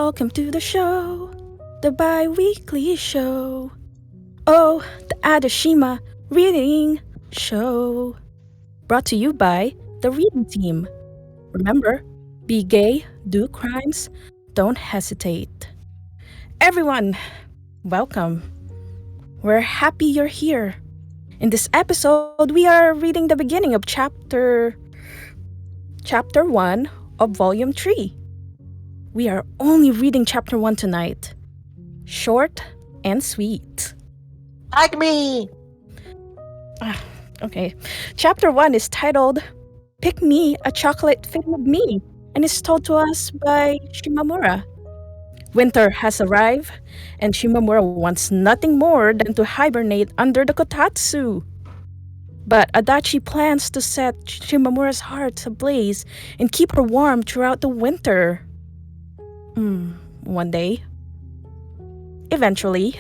Welcome to the show, the bi-weekly show. Oh, the Adashima reading show. Brought to you by the reading team. Remember, be gay, do crimes, don't hesitate. Everyone, welcome. We're happy you're here. In this episode, we are reading the beginning of chapter 1 of volume 3. We are only reading chapter 1 tonight. Short and sweet. Like me! Okay. Chapter 1 is titled Pick Me a Chocolate Fitting of Me and is told to us by Shimamura. Winter has arrived, and Shimamura wants nothing more than to hibernate under the kotatsu. But Adachi plans to set Shimamura's heart ablaze and keep her warm throughout the winter. One day. Eventually.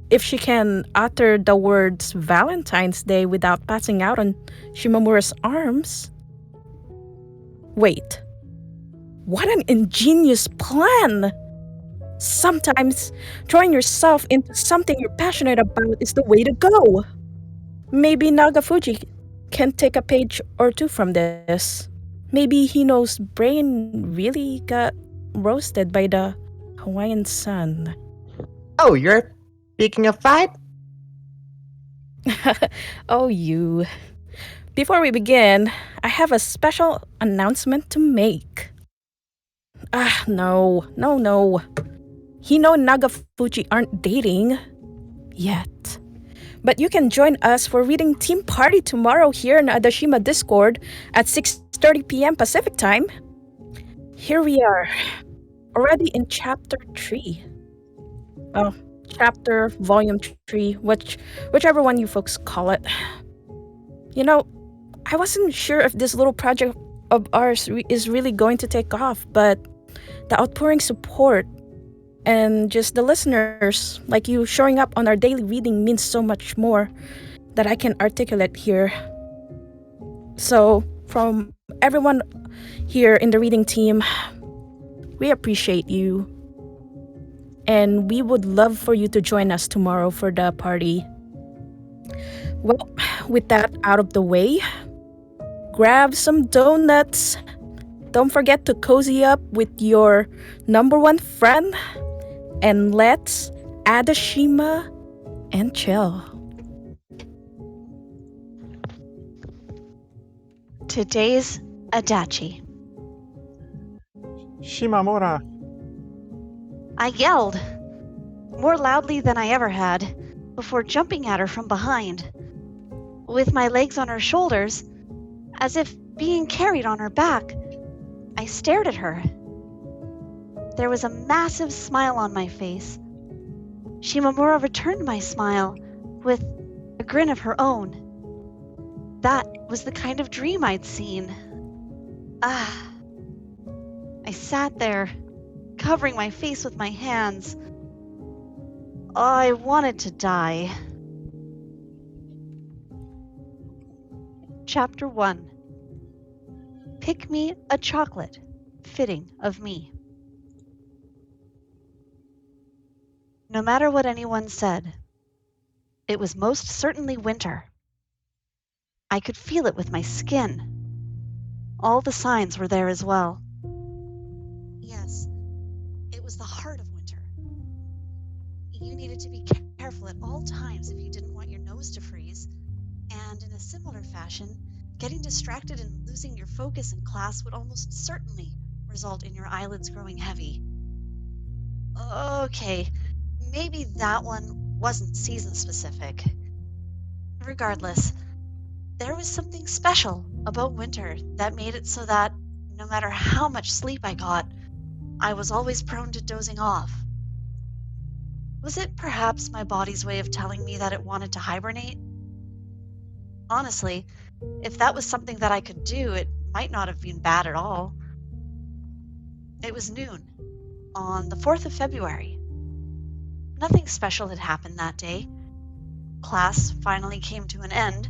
If she can utter the words Valentine's Day without passing out on Shimamura's arms. Wait. What an ingenious plan! Sometimes throwing yourself into something you're passionate about is the way to go. Maybe Nagafuji can take a page or two from this. Maybe Hino's brain really got roasted by the Hawaiian sun. Oh, you're picking a fight? Oh, you. Before we begin, I have a special announcement to make. No. Hino and Nagafuji aren't dating. Yet. But you can join us for reading team party tomorrow here in Adashima Discord at 6:30 p.m. Pacific time. Here we are, already in chapter 3. Oh, chapter, volume 3, whichever one you folks call it. You know, I wasn't sure if this little project of ours is really going to take off, but the outpouring support and just the listeners like you showing up on our daily reading means so much more that I can articulate here. So, from everyone here in the reading team, we appreciate you. And we would love for you to join us tomorrow for the party. Well, with that out of the way, grab some donuts. Don't forget to cozy up with your number one friend. And let's Adashima and chill. Today's Adachi. Shimamura. I yelled, more loudly than I ever had, before jumping at her from behind. With my legs on her shoulders, as if being carried on her back, I stared at her. There was a massive smile on my face. Shimamura returned my smile with a grin of her own. That was the kind of dream I'd seen. I sat there, covering my face with my hands. I wanted to die. Chapter 1. Pick me a chocolate fitting of me. No matter what anyone said, it was most certainly winter. I could feel it with my skin. All the signs were there as well. Yes, it was the heart of winter. You needed to be careful at all times if you didn't want your nose to freeze, and in a similar fashion, getting distracted and losing your focus in class would almost certainly result in your eyelids growing heavy. Okay, maybe that one wasn't season-specific. Regardless, there was something special about winter that made it so that, no matter how much sleep I got, I was always prone to dozing off. Was it perhaps my body's way of telling me that it wanted to hibernate? Honestly, if that was something that I could do, it might not have been bad at all. It was noon, on the 4th of February. Nothing special had happened that day. Class finally came to an end,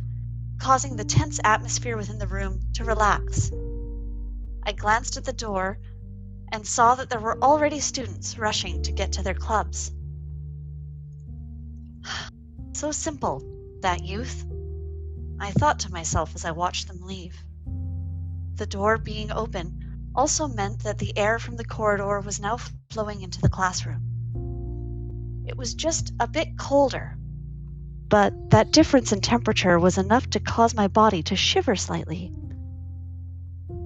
causing the tense atmosphere within the room to relax. I glanced at the door and saw that there were already students rushing to get to their clubs. So simple, that youth, I thought to myself as I watched them leave. The door being open also meant that the air from the corridor was now flowing into the classroom. It was just a bit colder, but that difference in temperature was enough to cause my body to shiver slightly.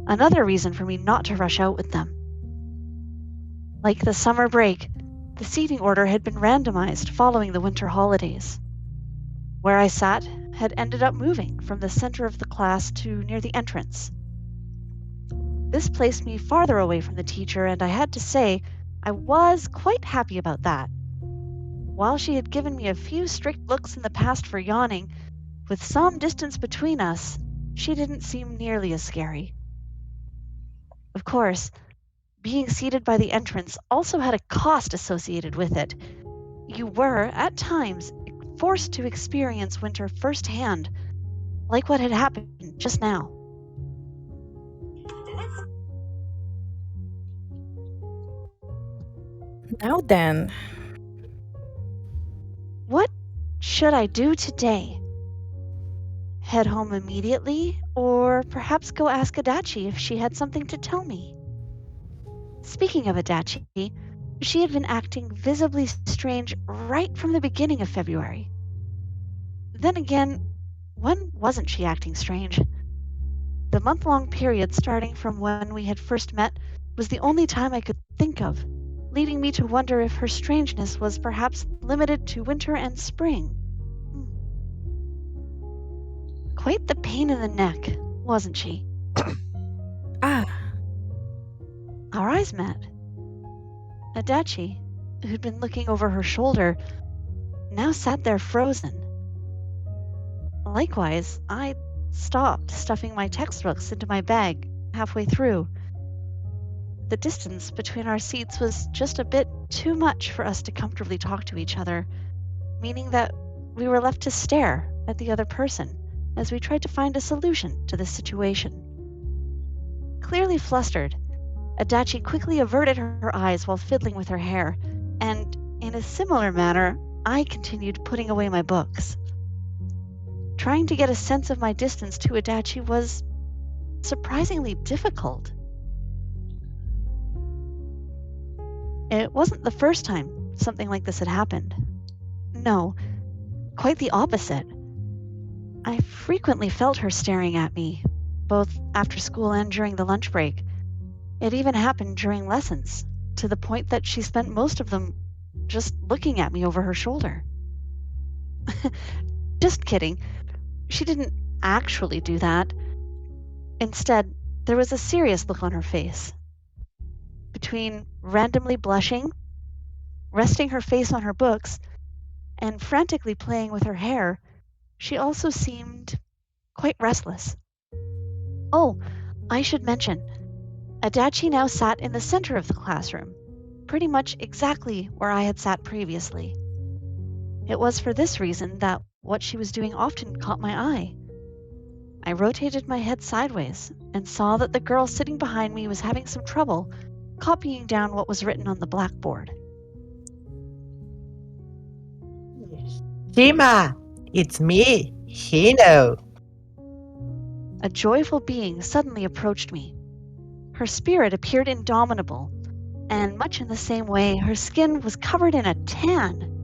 Another reason for me not to rush out with them. Like the summer break, the seating order had been randomized following the winter holidays. Where I sat had ended up moving from the center of the class to near the entrance. This placed me farther away from the teacher, and I had to say I was quite happy about that. While she had given me a few strict looks in the past for yawning, with some distance between us, she didn't seem nearly as scary. Of course, being seated by the entrance also had a cost associated with it. You were, at times, forced to experience winter firsthand, like what had happened just now. Now then, What should I do today? Head home immediately, or perhaps go ask Adachi if she had something to tell me? Speaking of Adachi, she had been acting visibly strange right from the beginning of February. Then again, when wasn't she acting strange? The month-long period starting from when we had first met was the only time I could think of, leading me to wonder if her strangeness was perhaps limited to winter and spring. Quite the pain in the neck, wasn't she? ah, Our eyes met. Adachi, who'd been looking over her shoulder, now sat there frozen. Likewise, I stopped stuffing my textbooks into my bag halfway through. The distance between our seats was just a bit too much for us to comfortably talk to each other, meaning that we were left to stare at the other person as we tried to find a solution to the situation. Clearly flustered, Adachi quickly averted her eyes while fiddling with her hair, and in a similar manner, I continued putting away my books. Trying to get a sense of my distance to Adachi was surprisingly difficult. It wasn't the first time something like this had happened. No, quite the opposite. I frequently felt her staring at me, both after school and during the lunch break. It even happened during lessons, to the point that she spent most of them just looking at me over her shoulder. Just kidding. She didn't actually do that. Instead, there was a serious look on her face. Between randomly blushing, resting her face on her books, and frantically playing with her hair, she also seemed quite restless. Oh, I should mention, Adachi now sat in the center of the classroom, pretty much exactly where I had sat previously. It was for this reason that what she was doing often caught my eye. I rotated my head sideways and saw that the girl sitting behind me was having some trouble copying down what was written on the blackboard. Shima, it's me, Hino. A joyful being suddenly approached me. Her spirit appeared indomitable, and much in the same way, her skin was covered in a tan.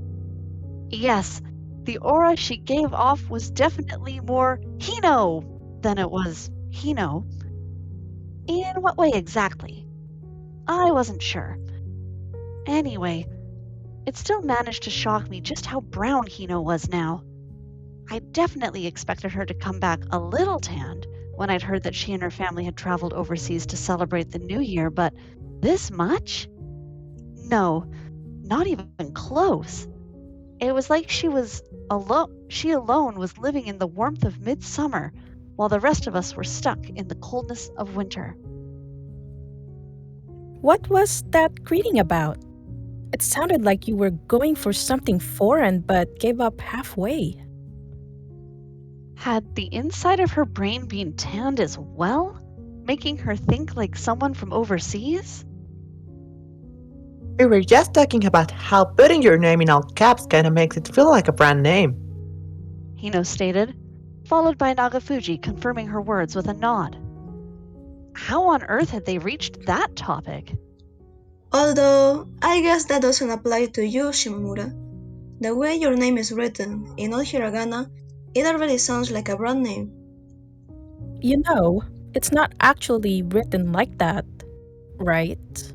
Yes, the aura she gave off was definitely more Hino than it was Hino. In what way exactly? I wasn't sure. Anyway, it still managed to shock me just how brown Hino was now. I definitely expected her to come back a little tanned when I'd heard that she and her family had traveled overseas to celebrate the new year, but this much? No, not even close. It was like she alone was living in the warmth of midsummer, while the rest of us were stuck in the coldness of winter. what was that greeting about? It sounded like you were going for something foreign but gave up halfway. Had the inside of her brain been tanned as well, making her think like someone from overseas? We were just talking about how putting your name in all caps kinda makes it feel like a brand name. Hino stated, followed by Nagafuji confirming her words with a nod. How on earth had they reached that topic? Although, I guess that doesn't apply to you, Shimamura. The way your name is written, in all hiragana, it already sounds like a brand name. You know, it's not actually written like that, right?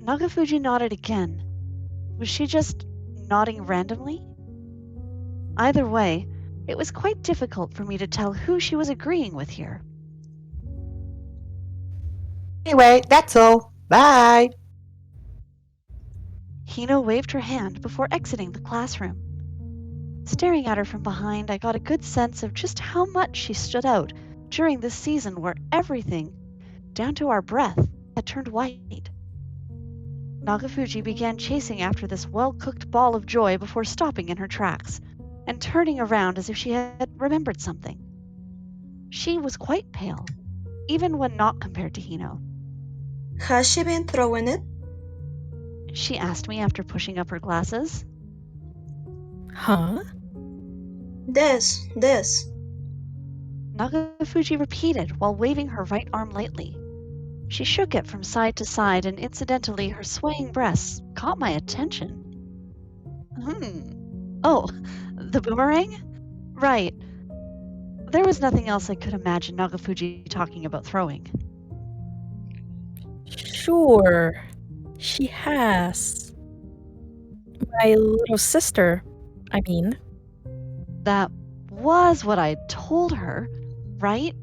Nagafuji nodded again. Was she just nodding randomly? Either way, it was quite difficult for me to tell who she was agreeing with here. Anyway, that's all. Bye! Hino waved her hand before exiting the classroom. Staring at her from behind, I got a good sense of just how much she stood out during this season where everything, down to our breath, had turned white. Nagafuji began chasing after this well-cooked ball of joy before stopping in her tracks and turning around as if she had remembered something. She was quite pale, even when not compared to Hino. Has she been throwing it? She asked me after pushing up her glasses. Huh? Des. Nagafuji repeated while waving her right arm lightly. She shook it from side to side, and incidentally, her swaying breasts caught my attention. Oh, the boomerang? Right. There was nothing else I could imagine Nagafuji talking about throwing. Sure. She has. My little sister, I mean. That was what I told her, right?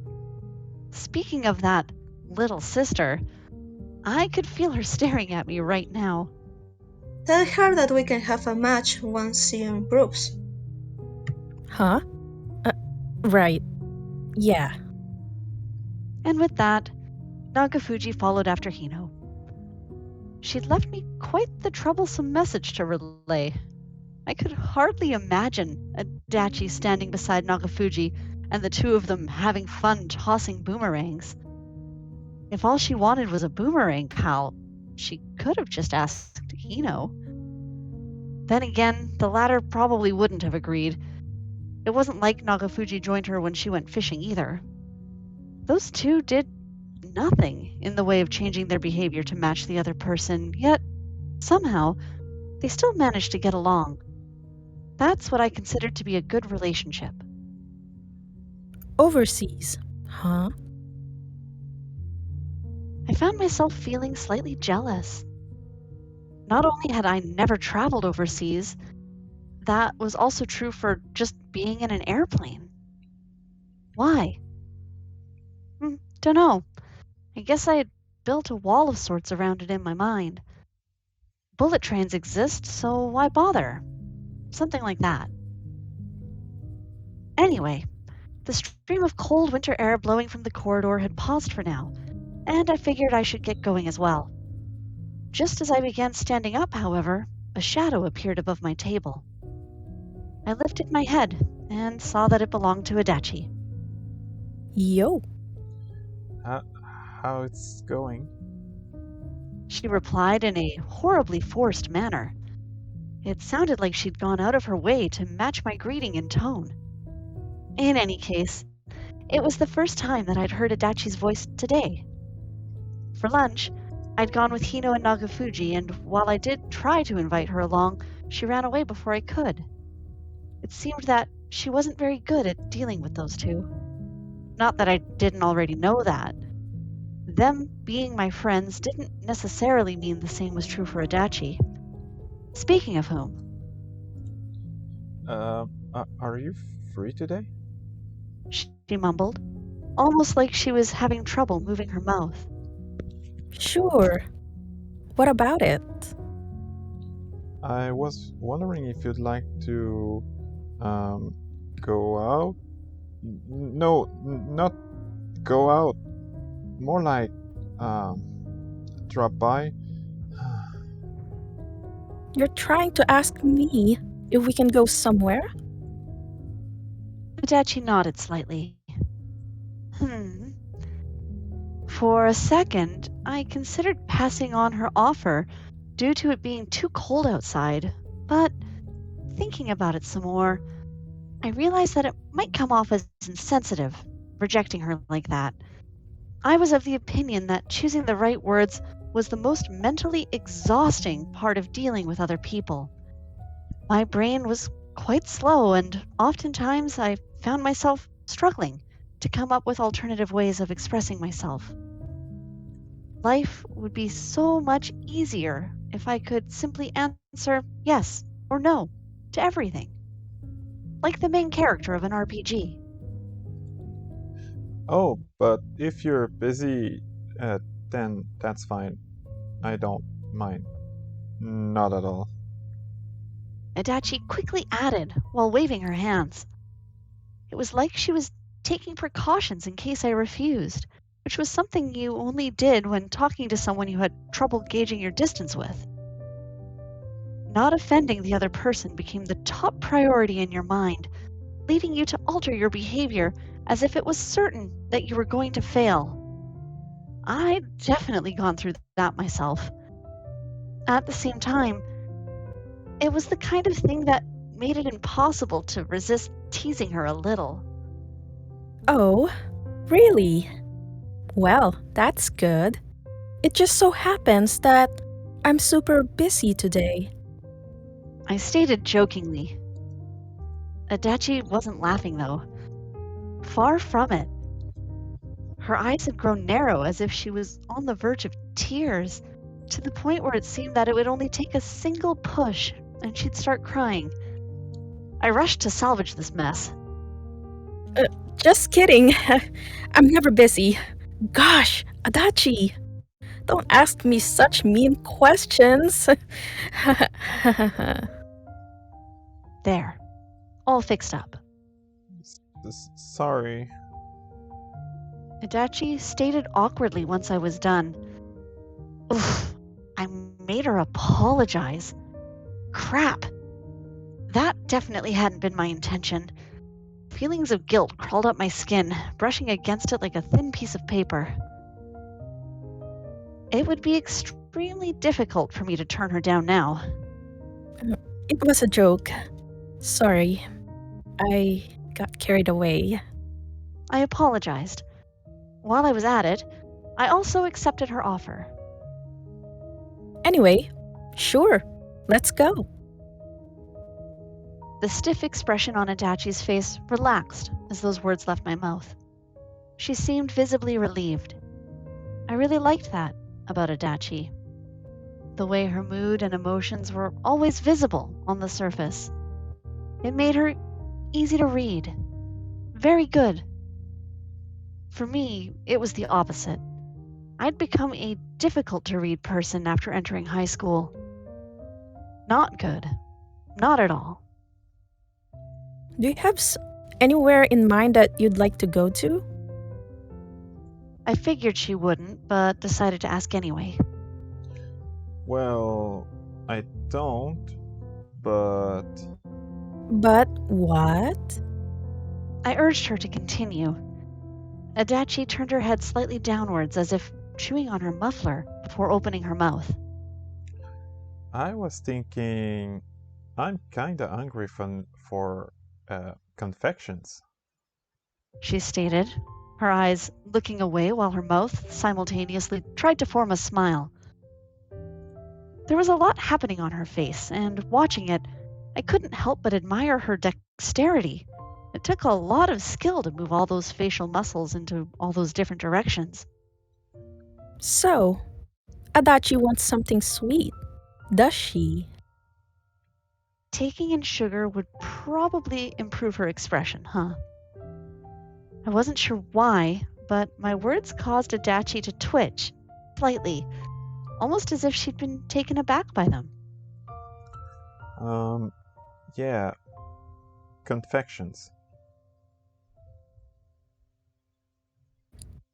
Speaking of that little sister, I could feel her staring at me right now. Tell her that we can have a match once she improves. Huh? Right. Yeah. And with that, Nagafuji followed after Hino. She'd left me quite the troublesome message to relay. I could hardly imagine Adachi standing beside Nagafuji and the two of them having fun tossing boomerangs. If all she wanted was a boomerang pal, she could have just asked Hino. Then again, the latter probably wouldn't have agreed. It wasn't like Nagafuji joined her when she went fishing either. Those two did nothing in the way of changing their behavior to match the other person, yet somehow they still managed to get along. That's what I considered to be a good relationship. Overseas. Huh? I found myself feeling slightly jealous. Not only had I never traveled overseas, that was also true for just being in an airplane. Why? Dunno. I guess I had built a wall of sorts around it in my mind. Bullet trains exist, so why bother? Something like that. Anyway, the stream of cold winter air blowing from the corridor had paused for now, and I figured I should get going as well. Just as I began standing up, however, a shadow appeared above my table. I lifted my head and saw that it belonged to Adachi. Yo. How it's going? She replied in a horribly forced manner. It sounded like she'd gone out of her way to match my greeting in tone. In any case, it was the first time that I'd heard Adachi's voice today. For lunch, I'd gone with Hino and Nagafuji, and while I did try to invite her along, she ran away before I could. It seemed that she wasn't very good at dealing with those two. Not that I didn't already know that. Them being my friends didn't necessarily mean the same was true for Adachi. Speaking of whom, Are you free today? she mumbled, almost like she was having trouble moving her mouth. Sure. What about it? I was wondering if you'd like to go out. No, not go out. More like drop by. You're trying to ask me if we can go somewhere? Adachi nodded slightly. For a second, I considered passing on her offer, due to it being too cold outside, but thinking about it some more, I realized that it might come off as insensitive, rejecting her like that. I was of the opinion that choosing the right words was the most mentally exhausting part of dealing with other people. My brain was quite slow, and oftentimes I found myself struggling to come up with alternative ways of expressing myself. Life would be so much easier if I could simply answer yes or no to everything, like the main character of an RPG. Oh, but if you're busy, then that's fine. I don't mind. Not at all. Adachi quickly added while waving her hands. It was like she was taking precautions in case I refused, which was something you only did when talking to someone you had trouble gauging your distance with. Not offending the other person became the top priority in your mind, leading you to alter your behavior as if it was certain that you were going to fail. I'd definitely gone through that myself. At the same time, it was the kind of thing that made it impossible to resist teasing her a little. Oh, really? Well, that's good. It just so happens that I'm super busy today. I stated jokingly. Adachi wasn't laughing, though. Far from it. Her eyes had grown narrow as if she was on the verge of tears, to the point where it seemed that it would only take a single push and she'd start crying. I rushed to salvage this mess. Just kidding. I'm never busy. Gosh, Adachi, don't ask me such mean questions. There. All fixed up. Sorry. Adachi stated awkwardly once I was done. Oof, I made her apologize. Crap. That definitely hadn't been my intention. Feelings of guilt crawled up my skin, brushing against it like a thin piece of paper. It would be extremely difficult for me to turn her down now. It was a joke. Sorry. I got carried away. I apologized. While I was at it, I also accepted her offer. Anyway, sure, let's go. The stiff expression on Adachi's face relaxed as those words left my mouth. She seemed visibly relieved. I really liked that about Adachi. The way her mood and emotions were always visible on the surface. It made her easy to read. Very good. For me, it was the opposite. I'd become a difficult to read person after entering high school. Not good. Not at all. Do you have anywhere in mind that you'd like to go to? I figured she wouldn't, but decided to ask anyway. Well, I don't, but... But what? I urged her to continue. Adachi turned her head slightly downwards as if chewing on her muffler before opening her mouth. I was thinking... I'm kinda hungry for confections. She stated, her eyes looking away while her mouth simultaneously tried to form a smile. There was a lot happening on her face, and watching it, I couldn't help but admire her dexterity. It took a lot of skill to move all those facial muscles into all those different directions. So, Adachi wants something sweet, does she? Taking in sugar would probably improve her expression, huh? I wasn't sure why, but my words caused Adachi to twitch, slightly, almost as if she'd been taken aback by them. Yeah. Confections.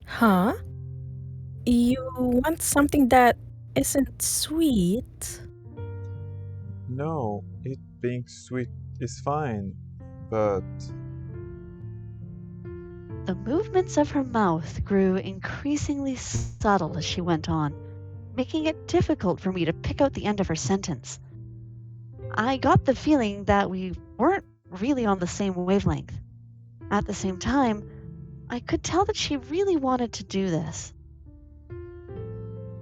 Huh? You want something that isn't sweet? No, it being sweet is fine, but... The movements of her mouth grew increasingly subtle as she went on. making it difficult for me to pick out the end of her sentence. I got the feeling that we weren't really on the same wavelength. At the same time, I could tell that she really wanted to do this.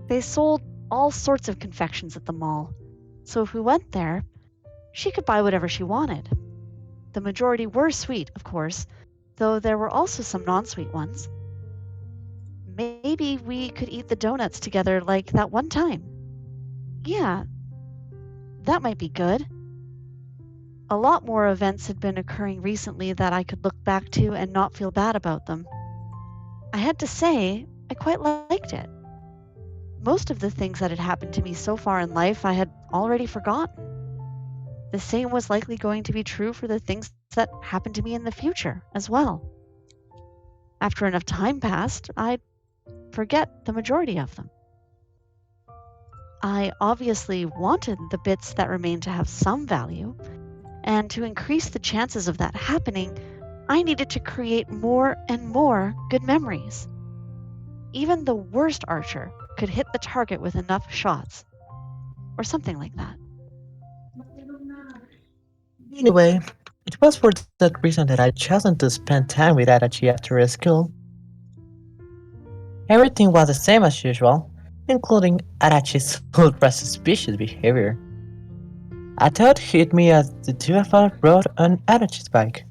They sold all sorts of confections at the mall, so if we went there, she could buy whatever she wanted. The majority were sweet, of course, though there were also some non-sweet ones. Maybe we could eat the donuts together like that one time. Yeah, that might be good. A lot more events had been occurring recently that I could look back to and not feel bad about them. I had to say, I quite liked it. Most of the things that had happened to me so far in life I had already forgotten. The same was likely going to be true for the things that happened to me in the future as well. After enough time passed, I'd forget the majority of them. I obviously wanted the bits that remained to have some value, and to increase the chances of that happening, I needed to create more and more good memories. Even the worst archer could hit the target with enough shots, or something like that. Anyway, it was for that reason that I chosen to spend time with Adachi after school. Everything was the same as usual, including Adachi's ultra suspicious behavior. I thought hit me as the two of us rode on Adachi's bike.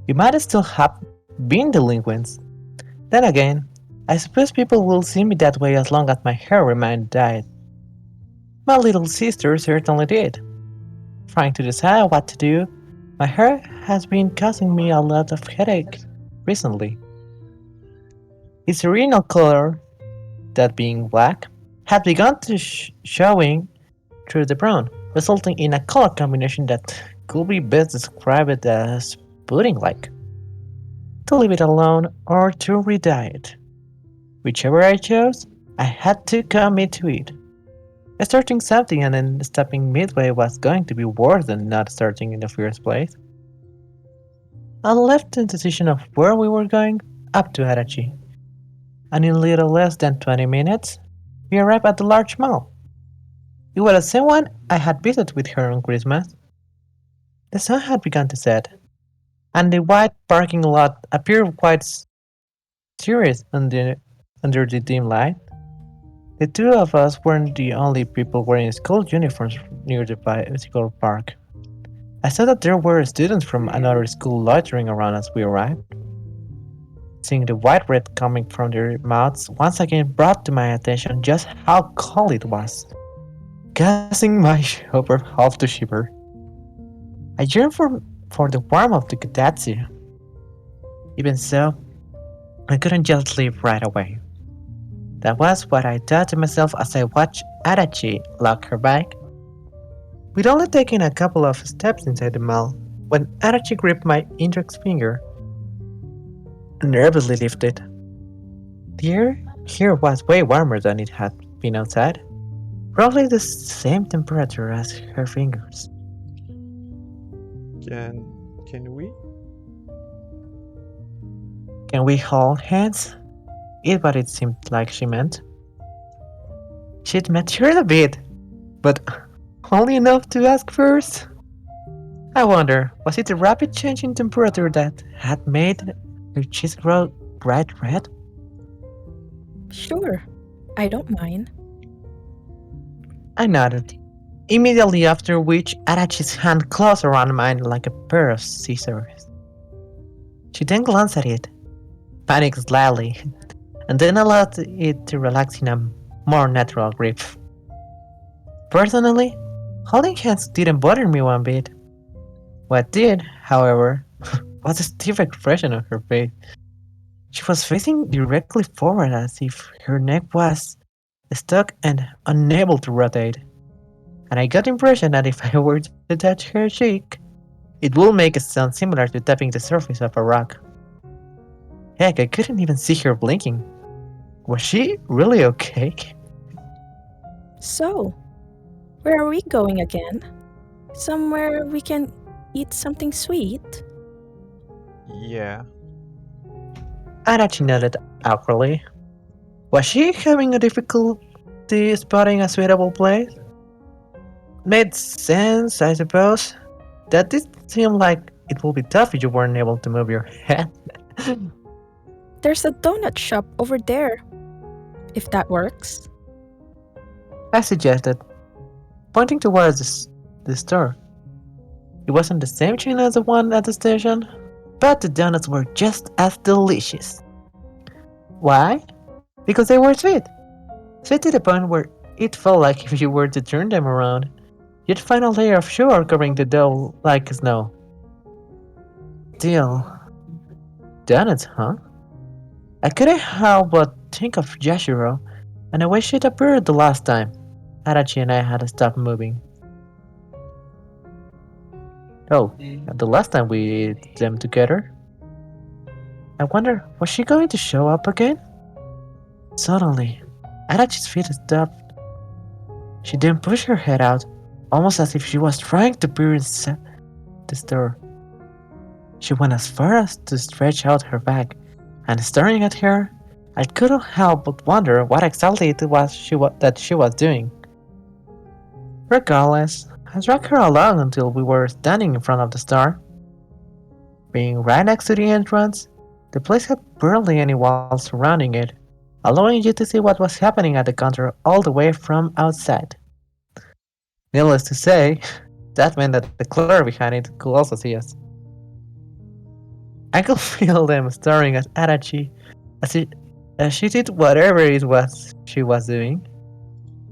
We might still have been delinquents. Then again, I suppose people will see me that way as long as my hair remained dyed. My little sister certainly did. Trying to decide what to do, my hair has been causing me a lot of headache recently. Its original color, that being black, had begun to showing through the brown, resulting in a color combination that could be best described as pudding-like. To leave it alone or to re-dye it. Whichever I chose, I had to commit to it. Starting something and then stopping midway was going to be worse than not starting in the first place. I left the decision of where we were going up to Adachi, and in little less than 20 minutes, we arrived at the large mall. It was the same one I had visited with her on Christmas. The sun had begun to set, and the wide parking lot appeared quite serious under the dim light. The two of us weren't the only people wearing school uniforms near the bicycle park. I saw that there were students from another school loitering around as we arrived. Seeing the white red coming from their mouths once again brought to my attention just how cold it was, causing my upper half to shiver. I yearned for the warmth of the Hougetsu. Even so, I couldn't just leave right away. That was what I thought to myself as I watched Adachi lock her bike. We'd only taken a couple of steps inside the mall when Adachi gripped my index finger and nervously lifted. The air here was way warmer than it had been outside, roughly the same temperature as her fingers. Can we? Can we hold hands? Is what it seemed like she meant. She'd matured a bit, but only enough to ask first. I wonder, was it the rapid change in temperature that had made her cheeks grow bright red? Sure, I don't mind. I nodded, immediately after which Adachi's hand closed around mine like a pair of scissors. She then glanced at it, panicked slightly, and then allowed it to relax in a more natural grip. Personally, holding hands didn't bother me one bit. What did, however, was a stiff expression on her face. She was facing directly forward as if her neck was stuck and unable to rotate. And I got the impression that if I were to touch her cheek, it would make a sound similar to tapping the surface of a rock. Heck, I couldn't even see her blinking. Was she really okay? So, where are we going again? Somewhere we can eat something sweet? Yeah. Adachi nodded awkwardly. Was she having a difficult difficulty spotting a suitable place? Made sense, I suppose. That did seem like it would be tough if you weren't able to move your head. There's a donut shop over there, if that works. I suggested, pointing towards the store. It wasn't the same chain as the one at the station, but the donuts were just as delicious. Why? Because they were sweet. Sweet to the point where it felt like if you were to turn them around, you'd find a layer of sugar covering the dough like snow. Still, donuts, huh? I couldn't help but think of Yashiro and the way she'd appeared the last time Adachi and I had stopped moving. Oh, the last time we ate them together? I wonder, was she going to show up again? Suddenly, Adachi's feet stopped. She then pushed her head out, almost as if she was trying to peer inside the store. She went as far as to stretch out her back, and staring at her, I couldn't help but wonder what exactly it was that she was doing. Regardless, I dragged her along until we were standing in front of the store. Being right next to the entrance, the place had barely any walls surrounding it, allowing you to see what was happening at the counter all the way from outside. Needless to say, that meant that the clerk behind it could also see us. I could feel them staring at Adachi as she did whatever it was she was doing,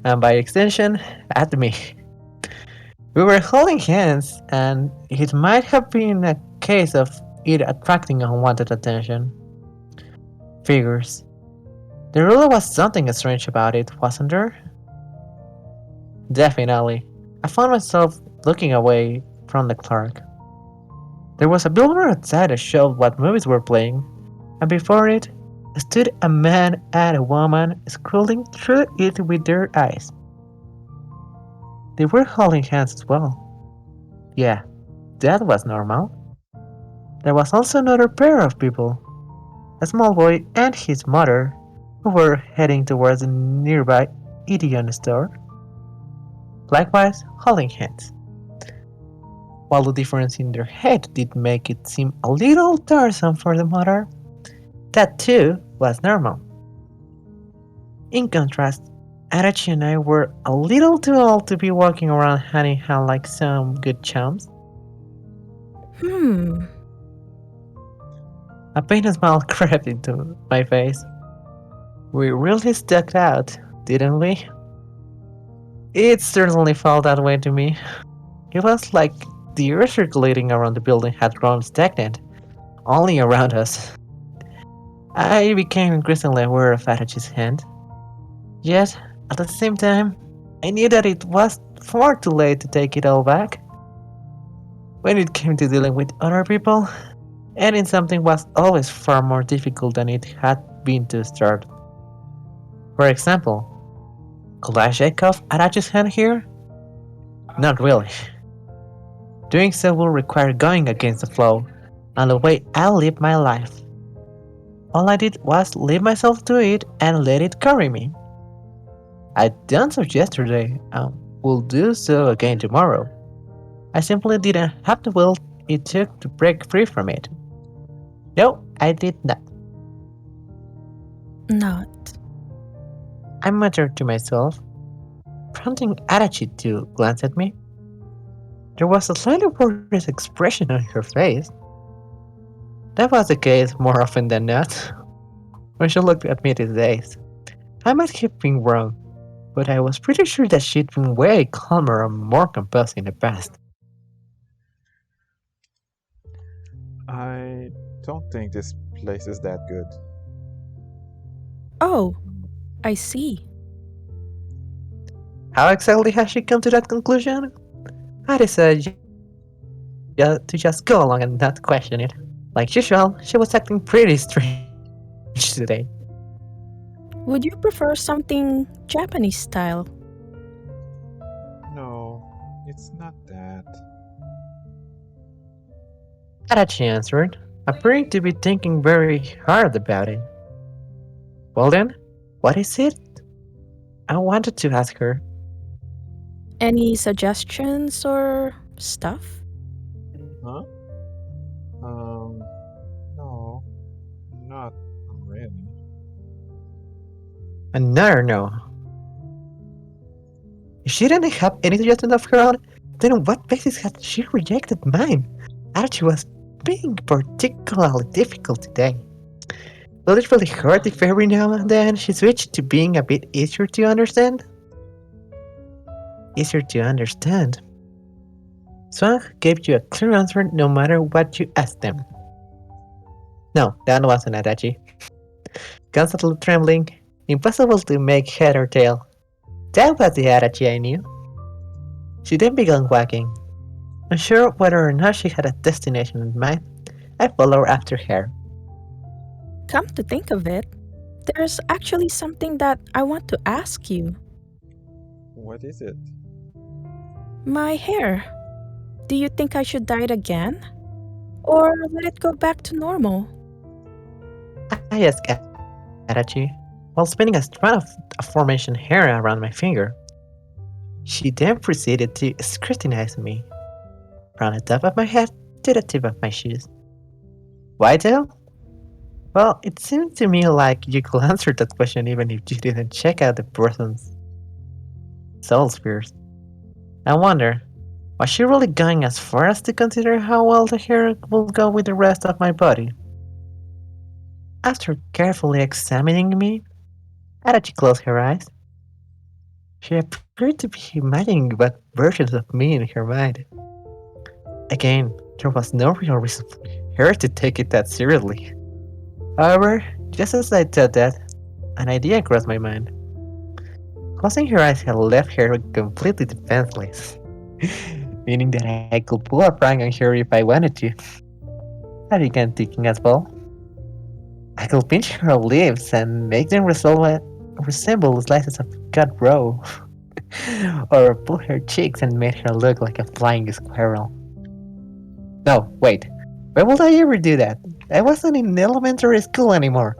and by extension, at me. We were holding hands, and it might have been a case of it attracting unwanted attention. Figures. There really was something strange about it, wasn't there? Definitely. I found myself looking away from the clerk. There was a billboard outside that showed what movies were playing, and before it stood a man and a woman scrolling through it with their eyes. They were holding hands as well. Yeah, that was normal. There was also another pair of people, a small boy and his mother, who were heading towards a nearby Idion store, likewise holding hands. While the difference in their head did make it seem a little tiresome for the mother, that too was normal. In contrast, Adachi and I were a little too old to be walking around hand in hand like some good chums. A pained smile crept into my face. We really stuck out, didn't we? It certainly felt that way to me. It was like the air circulating around the building had grown stagnant, only around us. I became increasingly aware of Adachi's hand. Yet, at the same time, I knew that it was far too late to take it all back. When it came to dealing with other people, ending something was always far more difficult than it had been to start. For example, could I shake off Adachi's hand here? Not really. Doing so will require going against the flow, and the way I live my life. All I did was leave myself to it and let it carry me. I'd done so yesterday and will do so again tomorrow. I simply didn't have the will it took to break free from it. No, I did not. Not. I muttered to myself, prompting Adachi to glance at me. There was a slightly worried expression on her face. That was the case more often than not when she looked at me these days. I might have been wrong, but I was pretty sure that she'd been way calmer and more composed in the past. I don't think this place is that good. Oh, I see. How exactly has she come to that conclusion? I decided to just go along and not question it. Like usual, she was acting pretty strange today. Would you prefer something Japanese style? No, it's not that. Adachi answered, appearing to be thinking very hard about it. Well then, what is it? I wanted to ask her. Any suggestions or stuff? Huh? No, not really. Another no. If she didn't have any suggestions of her own, then on what basis had she rejected mine? Archie was being particularly difficult today. Will it really hurt if every now and then she switched to being a bit easier to understand? Easier to understand. Swan gave you a clear answer no matter what you asked them. No, that wasn't Adachi. Constantly trembling, impossible to make head or tail. That was the Adachi I knew. She then began walking. Unsure whether or not she had a destination in mind, I followed after her. Come to think of it, there's actually something that I want to ask you. What is it? My hair. Do you think I should dye it again? Or let it go back to normal? I asked Adachi, while spinning a strand of aforementioned hair around my finger. She then proceeded to scrutinize me, from the top of my head to the tip of my shoes. Why though? Well, it seemed to me like you could answer that question even if you didn't check out the person's soul spheres. I wonder, was she really going as far as to consider how well the hair would go with the rest of my body? After carefully examining me, Adachi closed her eyes. She appeared to be imagining what versions of me in her mind. Again, there was no real reason for her to take it that seriously. However, just as I thought that, an idea crossed my mind. Closing her eyes had left her completely defenseless, meaning that I could pull a prank on her if I wanted to. I began thinking as well. I could pinch her lips and make them resemble slices of cut roe, or pull her cheeks and make her look like a flying squirrel. No, wait. Why would I ever do that? I wasn't in elementary school anymore.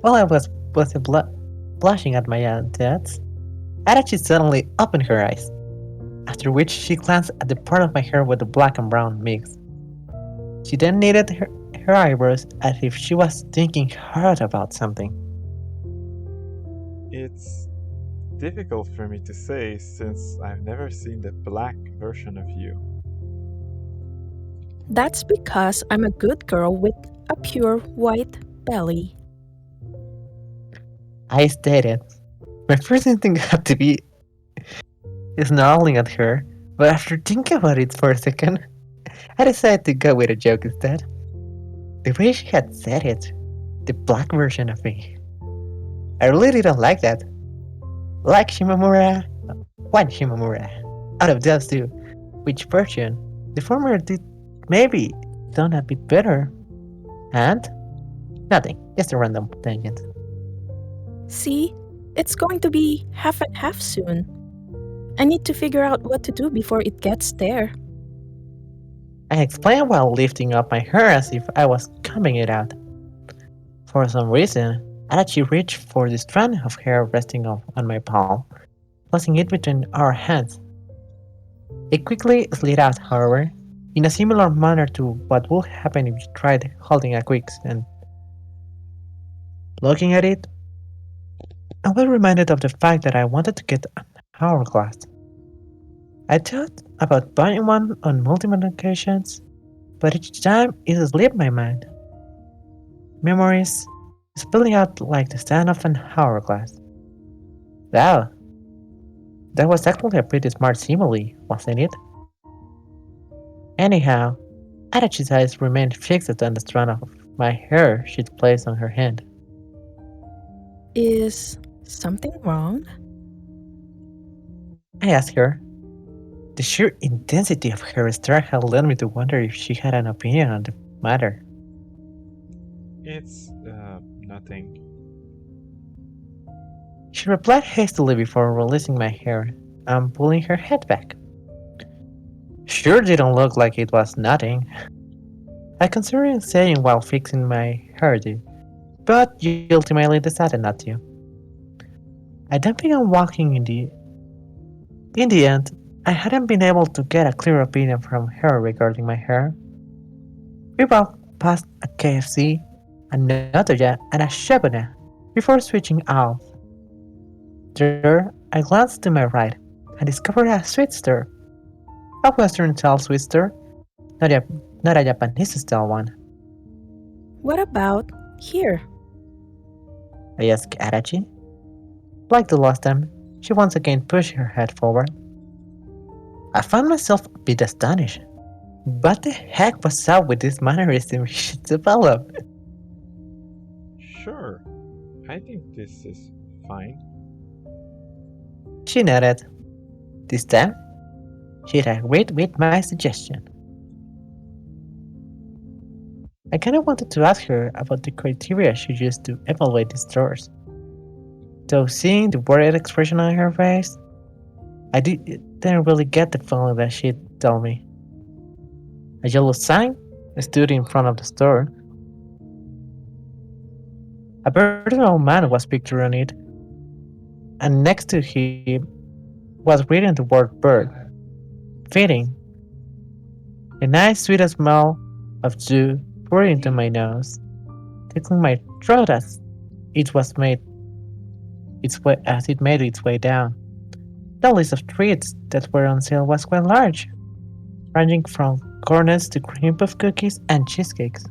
While I was blushing at my thoughts, Adachi suddenly opened her eyes, after which she glanced at the part of my hair with the black and brown mix. She then knitted her eyebrows as if she was thinking hard about something. It's difficult for me to say since I've never seen the black version of you. That's because I'm a good girl with a pure white belly. I stated. My first instinct had to be snarling at her, but after thinking about it for a second, I decided to go with a joke instead. The way she had said it, the black version of me. I really didn't like that. Like Shimamura, one Shimamura. Out of those two, which version? The former did maybe sound a bit better. And? Nothing, just a random tangent. See, it's going to be half and half soon. I need to figure out what to do before it gets there. I explained while lifting up my hair as if I was combing it out. For some reason, Adachi reached for the strand of hair resting on my palm, placing it between our hands. It quickly slid out, however, in a similar manner to what would happen if you tried holding a quicksand. Looking at it, I was reminded of the fact that I wanted to get an hourglass. I thought about buying one on multiple occasions, but each time it slipped my mind. Memories spilling out like the sound of an hourglass. Wow, that was actually a pretty smart simile, wasn't it? Anyhow, Adachi's eyes remained fixed on the strand of my hair she'd placed on her hand. Is something wrong? I asked her. The sheer intensity of her stare had led me to wonder if she had an opinion on the matter. It's, nothing. She replied hastily before releasing my hair and pulling her head back. Sure didn't look like it was nothing. I considered saying while fixing my hairdo, but you ultimately decided not to. I then began walking in the end, I hadn't been able to get a clear opinion from her regarding my hair. We walked past a KFC, a Notoya, and a Shabuna before switching off. There, I glanced to my right and discovered a sweet store, a Western-style sweet store, not a, not a Japanese-style one. What about here? I asked Adachi. Like the last time, she once again pushed her head forward. I found myself a bit astonished. What the heck was up with this mannerism we should develop? Sure, I think this is fine. She nodded. This time, she'd agreed with my suggestion. I kinda wanted to ask her about the criteria she used to evaluate these stores. Though seeing the worried expression on her face, I didn't really get the feeling that she'd tell me. A yellow sign stood in front of the store. A bird old man was pictured on it, and next to him was written the word bird. Fitting. A nice sweet smell of dew poured into my nose, tickling my throat as it made its way down. The list of treats that were on sale was quite large, ranging from cornets to cream puff cookies and cheesecakes.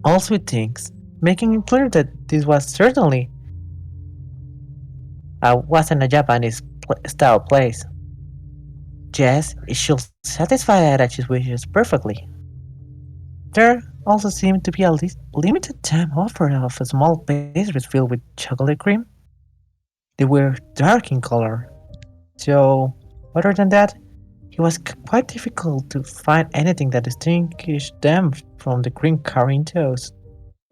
All sweet things, making it clear that this was certainly wasn't a Japanese style place. Yes, it should satisfy Adachi's wishes perfectly. There also seemed to be a limited time offer of small pastries filled with chocolate cream. They were dark in color, so other than that, it was quite difficult to find anything that distinguished them from the green Carinthos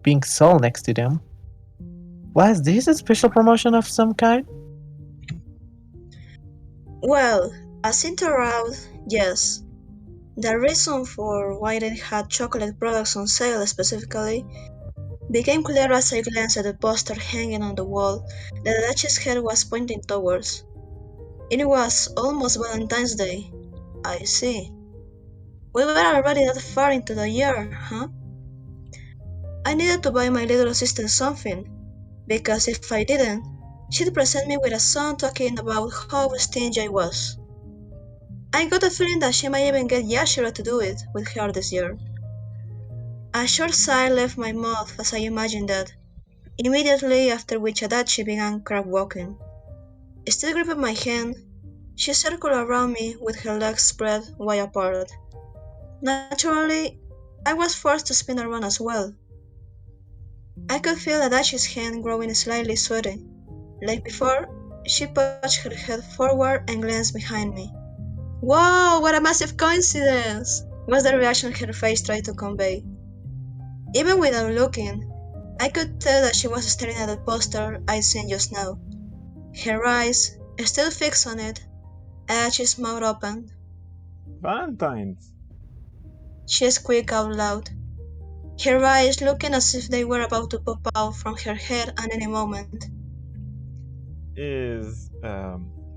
being sold next to them. Was this a special promotion of some kind? Well, as it turned out, yes. The reason for why they had chocolate products on sale specifically became clear as I glanced at the poster hanging on the wall that Adachi's head was pointing towards. It was almost Valentine's Day. I see. We were already that far into the year, huh? I needed to buy my little sister something, because if I didn't, she'd present me with a song talking about how stingy I was. I got a feeling that she might even get Yashiro to do it with her this year. A short sigh left my mouth as I imagined that, immediately after which Adachi began crab walking. Still gripping my hand, she circled around me with her legs spread wide apart. Naturally, I was forced to spin around as well. I could feel Adachi's hand growing slightly sweaty. Like before, she pushed her head forward and glanced behind me. Whoa, what a massive coincidence! Was the reaction her face tried to convey. Even without looking, I could tell that she was staring at the poster I'd seen just now. Her eyes, still fixed on it, Adachi's mouth open. Valentine's! She squeaked out loud, her eyes looking as if they were about to pop out from her head at any moment. Is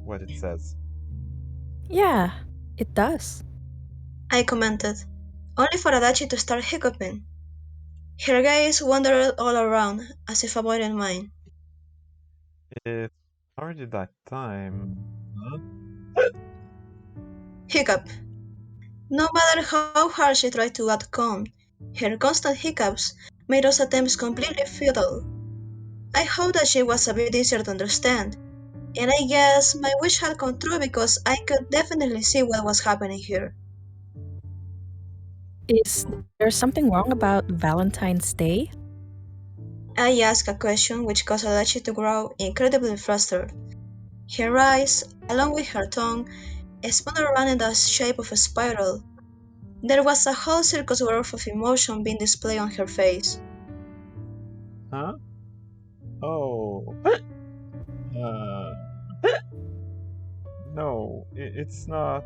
what it says. Yeah, it does. I commented, only for Adachi to start hiccuping. Her gaze wandered all around, as if avoiding mine. It's already that time. Huh? Hiccup. No matter how hard she tried to act calm, her constant hiccups made those attempts completely futile. I hoped that she was a bit easier to understand, and I guess my wish had come true because I could definitely see what was happening here. Is there something wrong about Valentine's Day? I asked a question which caused Adachi to grow incredibly flustered. Her eyes, along with her tongue, spun around in the shape of a spiral. There was a whole circus worth of emotion being displayed on her face. Huh? Oh. Uh, no, it's not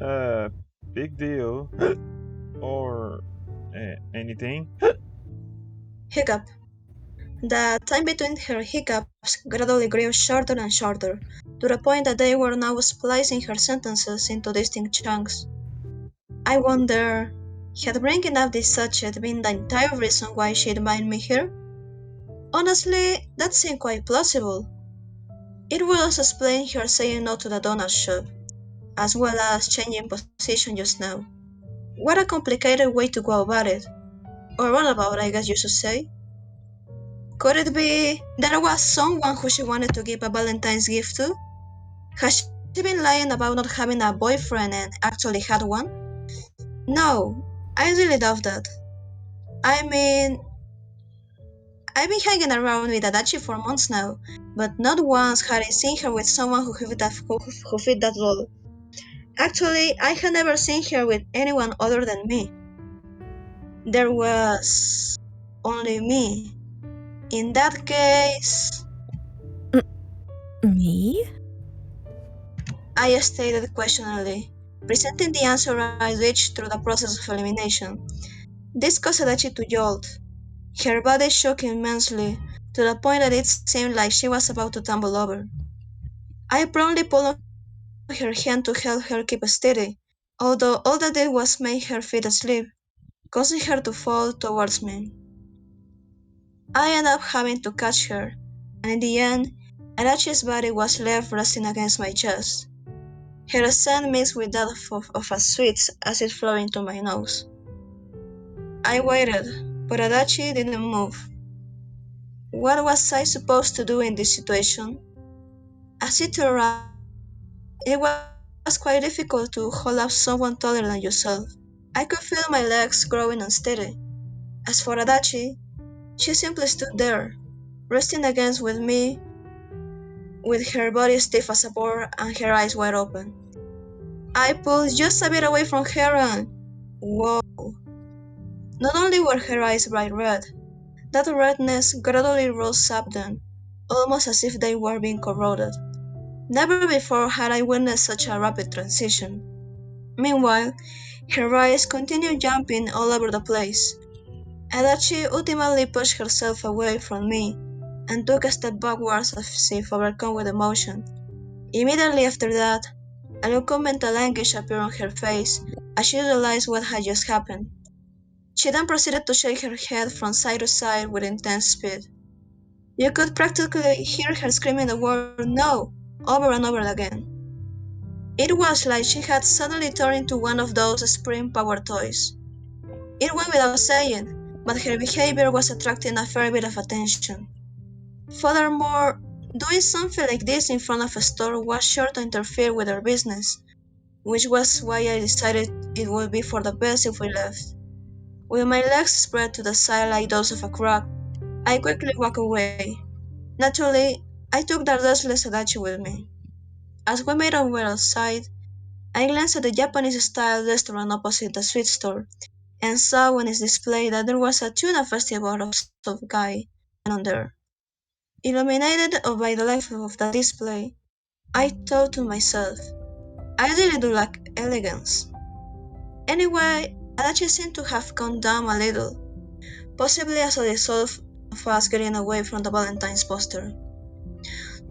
a big deal or anything. Hiccup. The time between her hiccups gradually grew shorter and shorter, to the point that they were now splicing her sentences into distinct chunks. I wonder, had bringing up this subject been the entire reason why she invited me here? Honestly, that seemed quite plausible. It would also explain her saying no to the donut shop, as well as changing position just now. What a complicated way to go about it. Or runabout, I guess you should say. Could it be there was someone who she wanted to give a Valentine's gift to? Has she been lying about not having a boyfriend and actually had one? No, I really doubt that. I mean, I've been hanging around with Adachi for months now, but not once had I seen her with someone who fit that role. Actually, I had never seen her with anyone other than me. There was only me. In that case, Me? I stated questioningly, presenting the answer I reached through the process of elimination. This caused Adachi to jolt. Her body shook immensely, to the point that it seemed like she was about to tumble over. I promptly pulled on her hand to help her keep steady, although all that did was make her feet slip, causing her to fall towards me. I ended up having to catch her, and in the end, Arachi's body was left resting against my chest. Her scent mixed with that of a sweet acid flowing to my nose. I waited, but Adachi didn't move. What was I supposed to do in this situation? As it turned out, it was quite difficult to hold up someone taller than yourself. I could feel my legs growing unsteady. As for Adachi, she simply stood there, resting against with me, with her body stiff as a board and her eyes wide open. I pulled just a bit away from her and whoa! Not only were her eyes bright red, that redness gradually rose up them, almost as if they were being corroded. Never before had I witnessed such a rapid transition. Meanwhile, her eyes continued jumping all over the place. Adachi ultimately pushed herself away from me and took a step backwards as if overcome with emotion. Immediately after that, a look of mental anguish appeared on her face as she realized what had just happened. She then proceeded to shake her head from side to side with intense speed. You could practically hear her screaming the word "no" over and over again. It was like she had suddenly turned into one of those spring-powered toys. It went without saying, but her behavior was attracting a fair bit of attention. Furthermore, doing something like this in front of a store was sure to interfere with our business, which was why I decided it would be for the best if we left. With my legs spread to the side like those of a croc, I quickly walked away. Naturally, I took the restless Adachi with me. As we made our way outside, I glanced at the Japanese-style restaurant opposite the sweet store, and saw on its display that there was a tuna festival of some guy on there. Illuminated by the light of the display, I thought to myself, I really do like elegance. Anyway, Adachi seemed to have calmed down a little, possibly as a result of us getting away from the Valentine's poster.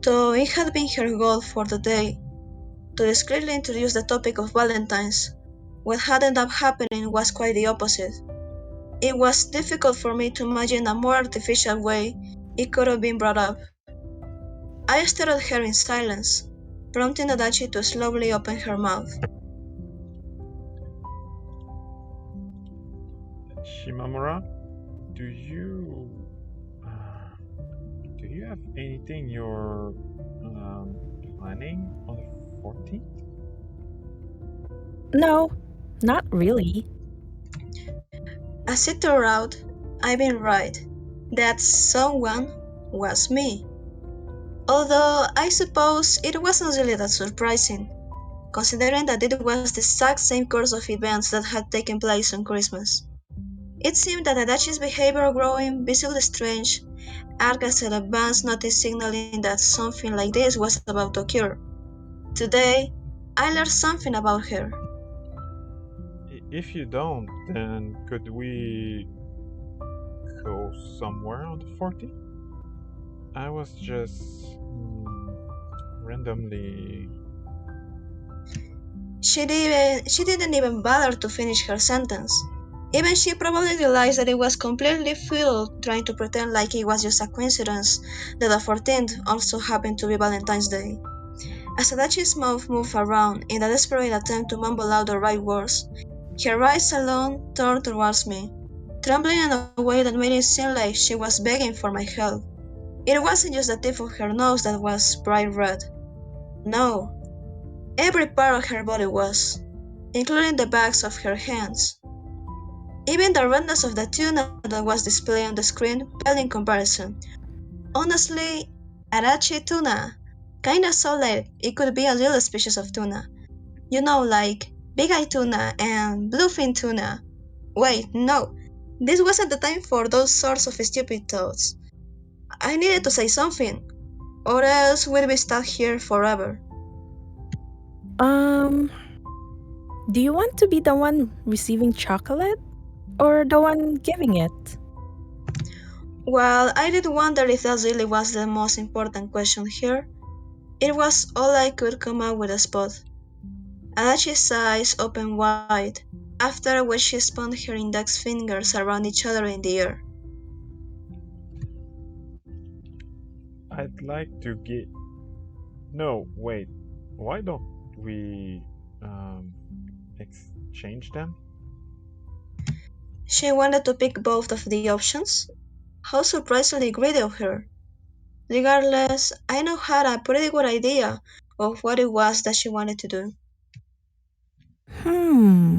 Though it had been her goal for the day to discreetly introduce the topic of Valentine's, what had ended up happening was quite the opposite. It was difficult for me to imagine a more artificial way it could have been brought up. I stared at her in silence, prompting Adachi to slowly open her mouth. Shimamura, do you do you have anything you're planning on the 14th? No, not really. As it turned out, I'd been right. That someone was me. Although I suppose it wasn't really that surprising, considering that it was the exact same course of events that had taken place on Christmas. It seemed that Adachi's behavior growing visibly strange acted as an advance notice signaling that something like this was about to occur. Today, I learned something about her. If you don't, then could we go somewhere on the 14th? I was just randomly. She didn't even bother to finish her sentence. Even she probably realized that it was completely futile trying to pretend like it was just a coincidence that the 14th also happened to be Valentine's Day. As Adachi's mouth moved around in a desperate attempt to mumble out the right words, her eyes alone turned towards me, trembling in a way that made it seem like she was begging for my help. It wasn't just the tip of her nose that was bright red. No, every part of her body was, including the backs of her hands. Even the redness of the tuna that was displayed on the screen paled in comparison. Honestly, Arachi tuna kinda sounded like it could be a little species of tuna. You know, like big-eye tuna and bluefin tuna. Wait, no. This wasn't the time for those sorts of stupid thoughts. I needed to say something, or else we'd be stuck here forever. Um, do you want to be the one receiving chocolate or the one giving it? Well, I did wonder if that really was the most important question here. It was all I could come up with a spot. Adachi's eyes opened wide, after which she spun her index fingers around each other in the air. I'd like to get. No, wait. Why don't we exchange them? She wanted to pick both of the options. How surprisingly greedy of her. Regardless, I now had a pretty good idea of what it was that she wanted to do. Hmm.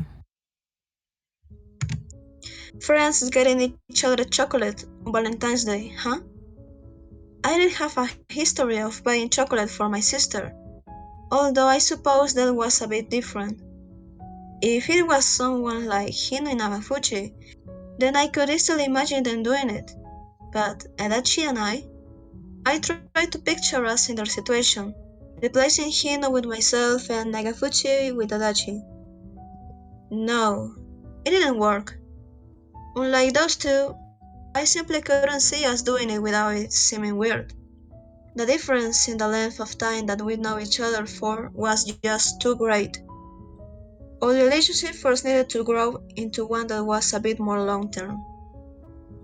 Friends getting each other chocolate on Valentine's Day, huh? I didn't have a history of buying chocolate for my sister, although I suppose that was a bit different. If it was someone like Hino and Nagafuji, then I could easily imagine them doing it. But Adachi and I tried to picture us in their situation, replacing Hino with myself and Nagafuji with Adachi. No, it didn't work. Unlike those two, I simply couldn't see us doing it without it seeming weird. The difference in the length of time that we know each other for was just too great. Our relationship first needed to grow into one that was a bit more long term.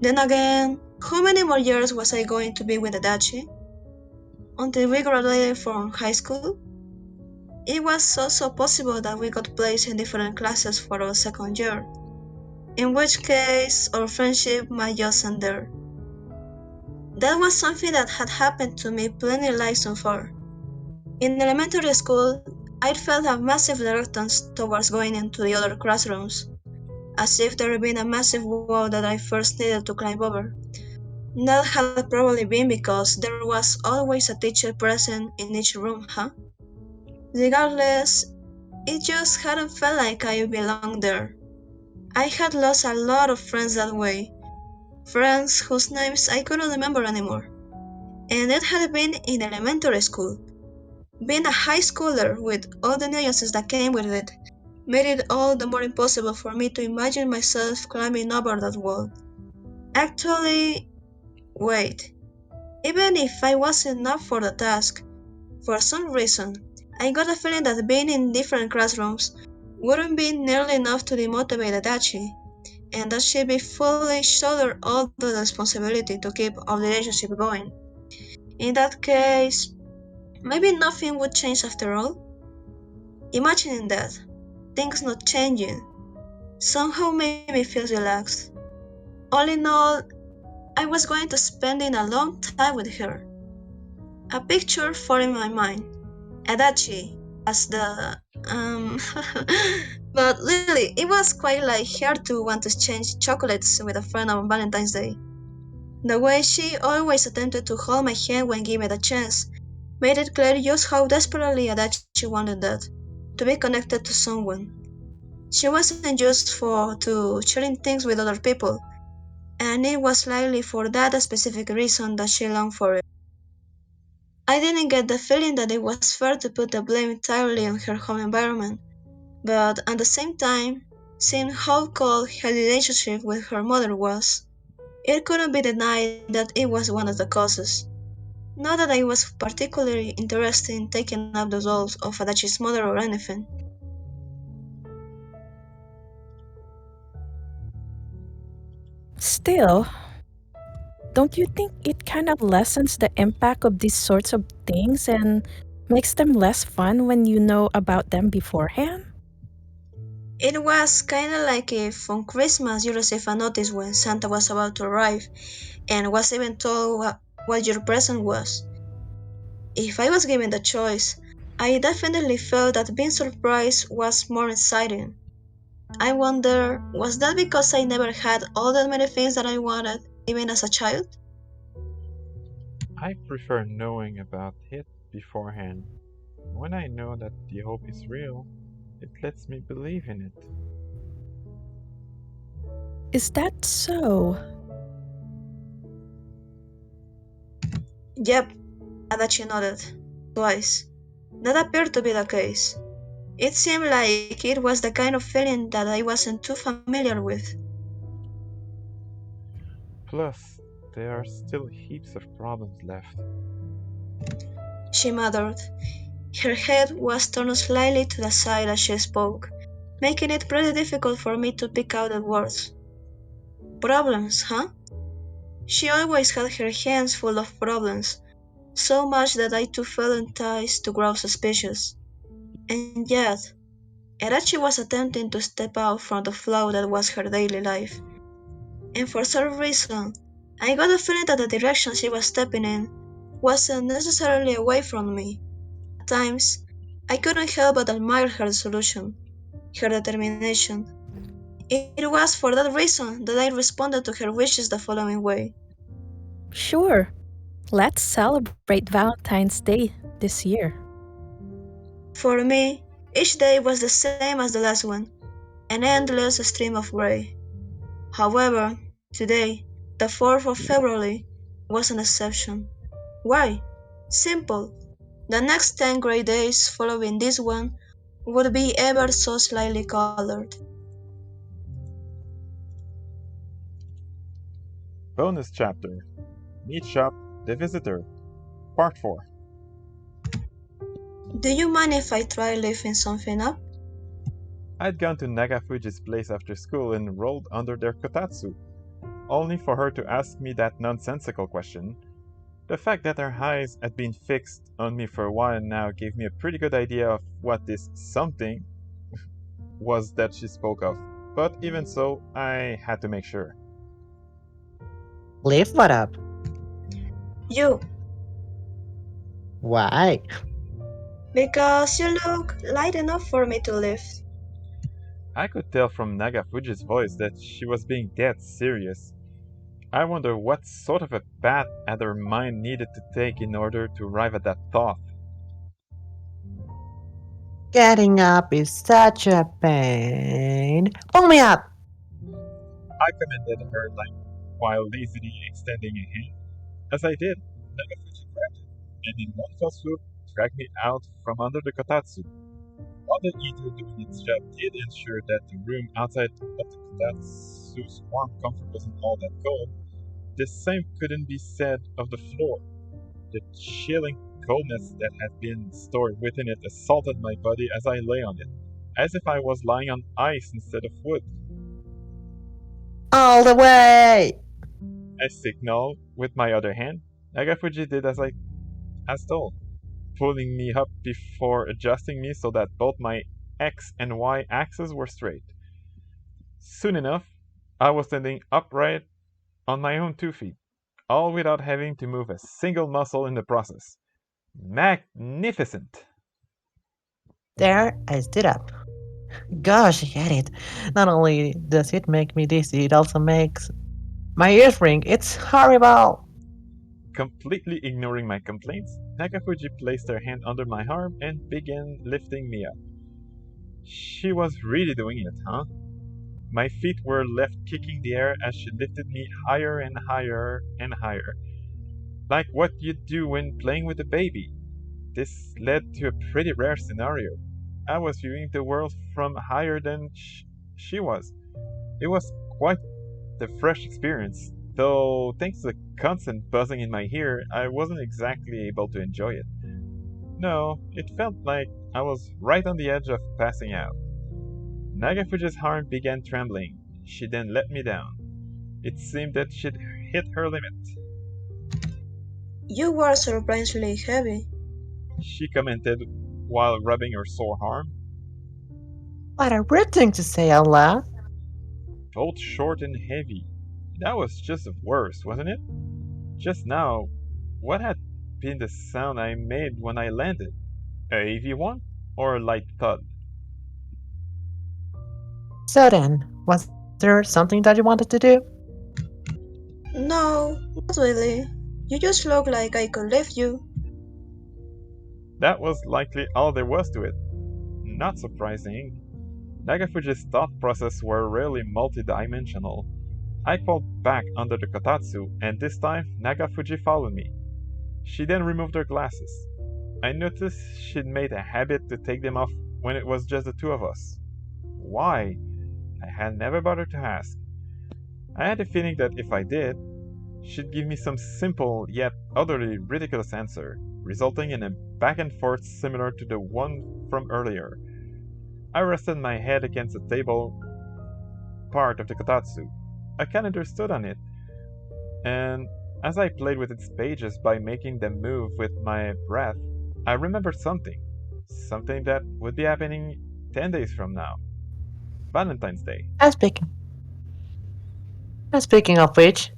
Then again, how many more years was I going to be with Adachi? Until we graduated from high school? It was also possible that we got placed in different classes for our second year, in which case our friendship might just end there. That was something that had happened to me plenty lives so far. In elementary school, I felt a massive reluctance towards going into the other classrooms, as if there had been a massive wall that I first needed to climb over. That had probably been because there was always a teacher present in each room, huh? Regardless, it just hadn't felt like I belonged there. I had lost a lot of friends that way, friends whose names I couldn't remember anymore. And it had been in elementary school. Being a high schooler with all the nuances that came with it made it all the more impossible for me to imagine myself climbing over that wall. Actually, wait, even if I wasn't up for the task, for some reason, I got a feeling that being in different classrooms wouldn't be nearly enough to demotivate Adachi, and that she'd be fully shoulder all the responsibility to keep our relationship going. In that case, maybe nothing would change after all. Imagining that, things not changing, somehow made me feel relaxed. All in all, I was going to spending a long time with her. A picture formed in my mind, Adachi as the but really, it was quite like her to want to exchange chocolates with a friend on Valentine's Day. The way she always attempted to hold my hand when given a chance made it clear just how desperately Adachi wanted that, to be connected to someone. She wasn't just for to sharing things with other people, and it was likely for that specific reason that she longed for it. I didn't get the feeling that it was fair to put the blame entirely on her home environment, but at the same time, seeing how cold her relationship with her mother was, it couldn't be denied that it was one of the causes. Not that I was particularly interested in taking up the roles of Adachi's mother or anything. Still, don't you think it kind of lessens the impact of these sorts of things and makes them less fun when you know about them beforehand? It was kinda like if on Christmas you received a notice when Santa was about to arrive and was even told what your present was. If I was given the choice, I definitely felt that being surprised was more exciting. I wonder, was that because I never had all that many things that I wanted, even as a child? I prefer knowing about it beforehand. When I know that the hope is real, it lets me believe in it. Is that so? Yep, Adachi nodded. Twice. That appeared to be the case. It seemed like it was the kind of feeling that I wasn't too familiar with. Plus, there are still heaps of problems left. She muttered. Her head was turned slightly to the side as she spoke, making it pretty difficult for me to pick out the words. Problems, huh? She always had her hands full of problems, so much that I too felt enticed to grow suspicious. And yet, Erachi was attempting to step out from the flow that was her daily life. And for some reason, I got the feeling that the direction she was stepping in wasn't necessarily away from me. At times, I couldn't help but admire her resolution, her determination. It was for that reason that I responded to her wishes the following way. Sure. Let's celebrate Valentine's Day this year. For me, each day was the same as the last one, an endless stream of gray. However, today, the 4th of February, was an exception. Why? Simple. The next 10 gray days following this one would be ever so slightly colored. Bonus chapter Meet Shop the Visitor, Part 4. Do you mind if I try lifting something up? I'd gone to Nagafuji's place after school and rolled under their kotatsu, only for her to ask me that nonsensical question. The fact that her eyes had been fixed on me for a while now gave me a pretty good idea of what this something was that she spoke of, but even so, I had to make sure. Lift what up? You, Why? because you look light enough for me to lift. I could tell from Nagafuji's voice that she was being dead serious. I wonder what sort of a path had her mind needed to take in order to arrive at that thought. Getting up is such a pain. Pull me up! I commended her like while lazily extending a hand. As I did, Nagafuji grabbed it, and in one fell swoop dragged me out from under the kotatsu. While the heater doing its job did ensure that the room outside of the kotatsu's warm comfort wasn't all that cold, the same couldn't be said of the floor. The chilling coldness that had been stored within it assaulted my body as I lay on it, as if I was lying on ice instead of wood. All the way! I signaled with my other hand. Nagafuji did as told, pulling me up before adjusting me so that both my X and Y axes were straight. Soon enough, I was standing upright on my own 2 feet, all without having to move a single muscle in the process. Magnificent! There, I stood up. Gosh, I get it. Not only does it make me dizzy, it also makes my ears ring. It's horrible! Completely ignoring my complaints, Nagafuji placed her hand under my arm and began lifting me up. She was really doing it, huh? My feet were left kicking the air as she lifted me higher and higher and higher, like what you'd do when playing with a baby. This led to a pretty rare scenario. I was viewing the world from higher than she was. It was quite the fresh experience, Though, thanks to the constant buzzing in my ear, I wasn't exactly able to enjoy it. No, it felt like I was right on the edge of passing out. Nagafuji's arm began trembling. She then let me down. It seemed that she'd hit her limit. You were surprisingly heavy. She commented while rubbing her sore arm. What a rude thing to say out loud. Both short and heavy. That was just the worst, wasn't it? Just now, what had been the sound I made when I landed? A heavy one? Or a light thud? So then, was there something that you wanted to do? No, not really. You just look like I could lift you. That was likely all there was to it. Not surprising. Nagafuji's thought process were rarely multi-dimensional. I crawled back under the kotatsu, and this time Nagafuji followed me. She then removed her glasses. I noticed she'd made a habit to take them off when it was just the two of us. Why? I had never bothered to ask. I had a feeling that if I did, she'd give me some simple yet utterly ridiculous answer, resulting in a back and forth similar to the one from earlier. I rested my head against the table part of the kotatsu. A calendar stood on it, and as I played with its pages by making them move with my breath, I remembered something. Something that would be happening 10 days from now. Valentine's Day. And speaking of which,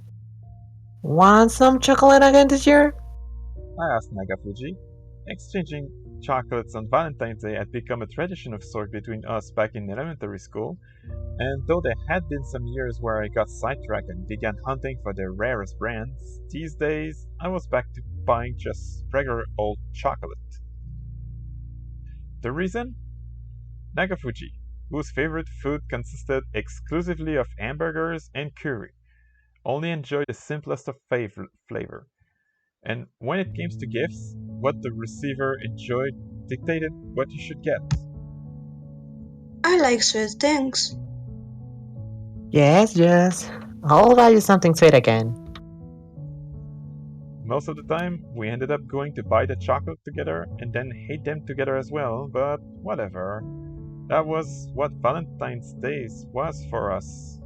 want some chocolate again this year? I asked Nagafuji. Exchanging chocolates on Valentine's Day had become a tradition of sort between us back in elementary school, and though there had been some years where I got sidetracked and began hunting for the rarest brands, these days I was back to buying just regular old chocolate. The reason? Nagafuji, whose favorite food consisted exclusively of hamburgers and curry, only enjoyed the simplest of flavor. And when it came to gifts, what the receiver enjoyed dictated what you should get. I like sweet things. Yes. I'll buy you something sweet again. Most of the time, we ended up going to buy the chocolate together and then hate them together as well, but whatever. That was what Valentine's Day was for us.